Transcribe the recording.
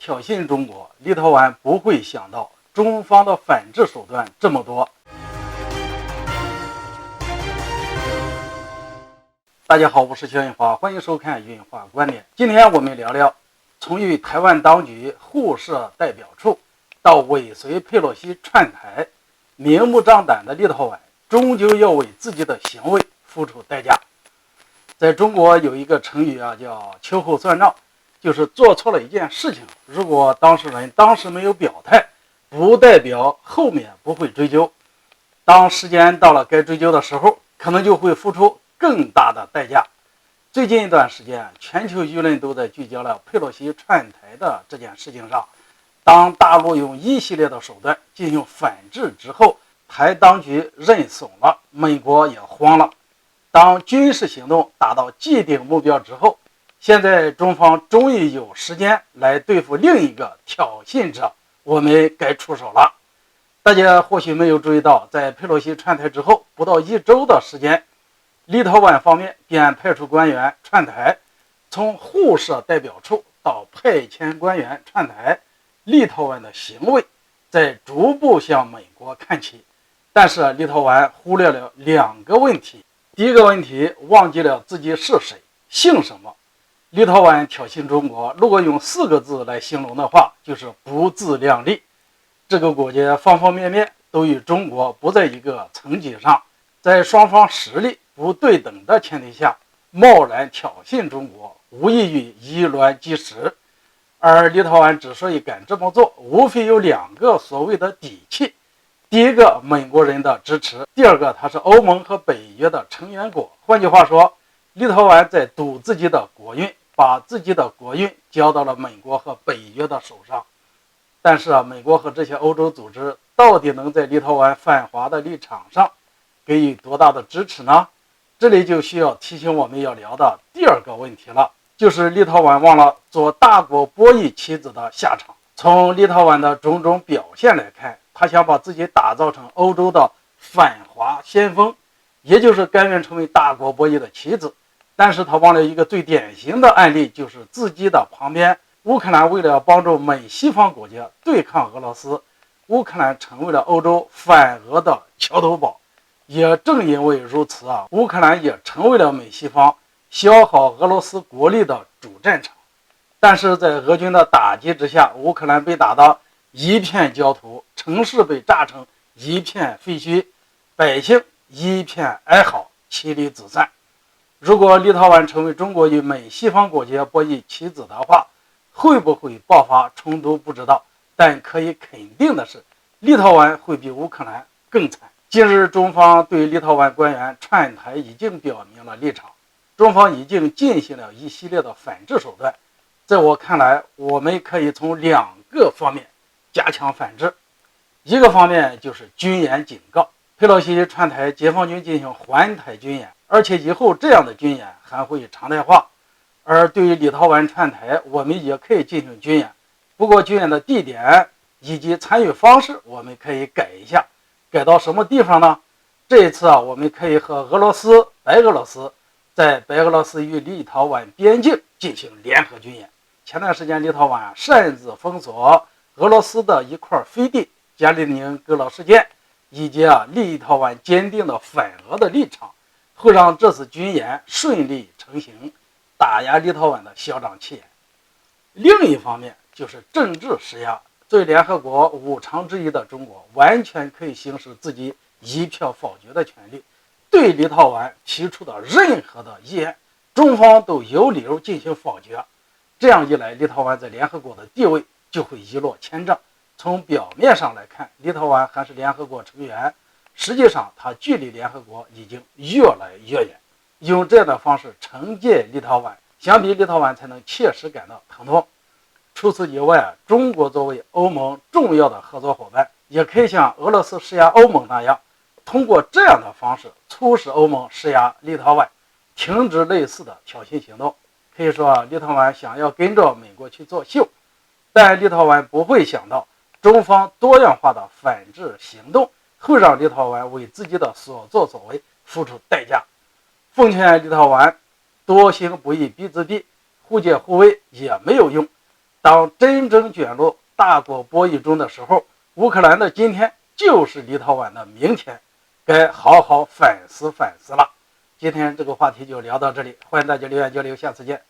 挑衅中国，立陶宛不会想到中方的反制手段这么多。大家好，我是肖云华，欢迎收看云华观点。今天我们聊聊从与台湾当局互设代表处到尾随佩洛西串台，明目张胆的立陶宛终究要为自己的行为付出代价。在中国有一个成语叫秋后算账，就是做错了一件事情，如果当事人当时没有表态，不代表后面不会追究。当时间到了该追究的时候，可能就会付出更大的代价。最近一段时间，全球舆论都在聚焦了佩洛西串台的这件事情上。当大陆用一系列的手段进行反制之后，台当局认怂了，美国也慌了。当军事行动达到既定目标之后，现在中方终于有时间来对付另一个挑衅者，我们该出手了。大家或许没有注意到，在佩洛西串台之后不到1周的时间，立陶宛方面便派出官员串台，从互设代表处到派遣官员串台，立陶宛的行为在逐步向美国看齐。但是立陶宛忽略了2个问题。第一个问题，忘记了自己是谁，姓什么。立陶宛挑衅中国，如果用4个字来形容的话，就是不自量力。这个国家方方面面都与中国不在一个层级上，在双方实力不对等的前提下，贸然挑衅中国，无异于以卵击石。而立陶宛之所以敢这么做，无非有2个所谓的底气。第一个，美国人的支持；第二个，它是欧盟和北约的成员国。换句话说，立陶宛在赌自己的国运，把自己的国运交到了美国和北约的手上。但是美国和这些欧洲组织到底能在立陶宛反华的立场上给予多大的支持呢？这里就需要提醒我们要聊的第2个问题了，就是立陶宛忘了做大国博弈棋子的下场。从立陶宛的种种表现来看，他想把自己打造成欧洲的反华先锋，也就是甘愿成为大国博弈的棋子。但是他忘了一个最典型的案例，就是自己的旁边，乌克兰为了帮助美西方国家对抗俄罗斯，乌克兰成为了欧洲反俄的桥头堡。也正因为如此乌克兰也成为了美西方消耗俄罗斯国力的主战场。但是在俄军的打击之下，乌克兰被打得一片焦土，城市被炸成一片废墟，百姓一片哀嚎，妻离子散。如果立陶宛成为中国与美西方国家博弈棋子的话，会不会爆发冲突不知道，但可以肯定的是，立陶宛会比乌克兰更惨。近日中方对立陶宛官员串台已经表明了立场，中方已经进行了一系列的反制手段。在我看来，我们可以从2个方面加强反制。一个方面就是军演警告，佩洛西串台，解放军进行环台军演，而且以后这样的军演还会常态化。而对于立陶宛串台，我们也可以进行军演，不过军演的地点以及参与方式我们可以改一下。改到什么地方呢？这一次我们可以和俄罗斯、白俄罗斯在白俄罗斯与立陶宛边境进行联合军演。前段时间立陶宛擅自封锁俄罗斯的一块飞地加里宁格勒事件，以及立陶宛坚定的反俄的立场，会让这次军演顺利成行，打压立陶宛的嚣张气焰。另一方面就是政治施压，作为联合国5常之一的中国，完全可以行使自己一票否决的权利，对立陶宛提出的任何的议案，中方都有理由进行否决。这样一来，立陶宛在联合国的地位就会一落千丈。从表面上来看，立陶宛还是联合国成员，实际上它距离联合国已经越来越远。用这样的方式惩戒立陶宛，想必立陶宛才能切实感到疼痛。除此以外，中国作为欧盟重要的合作伙伴，也可以像俄罗斯施压欧盟那样，通过这样的方式促使欧盟施压立陶宛停止类似的挑衅行动。可以说立陶宛想要跟着美国去作秀，但立陶宛不会想到中方多样化的反制行动会让立陶宛为自己的所作所为付出代价。奉劝立陶宛多行不义必自毙，互借互为也没有用。当真正卷入大国博弈中的时候，乌克兰的今天就是立陶宛的明天，该好好反思反思了。今天这个话题就聊到这里，欢迎大家留言交流，下次见。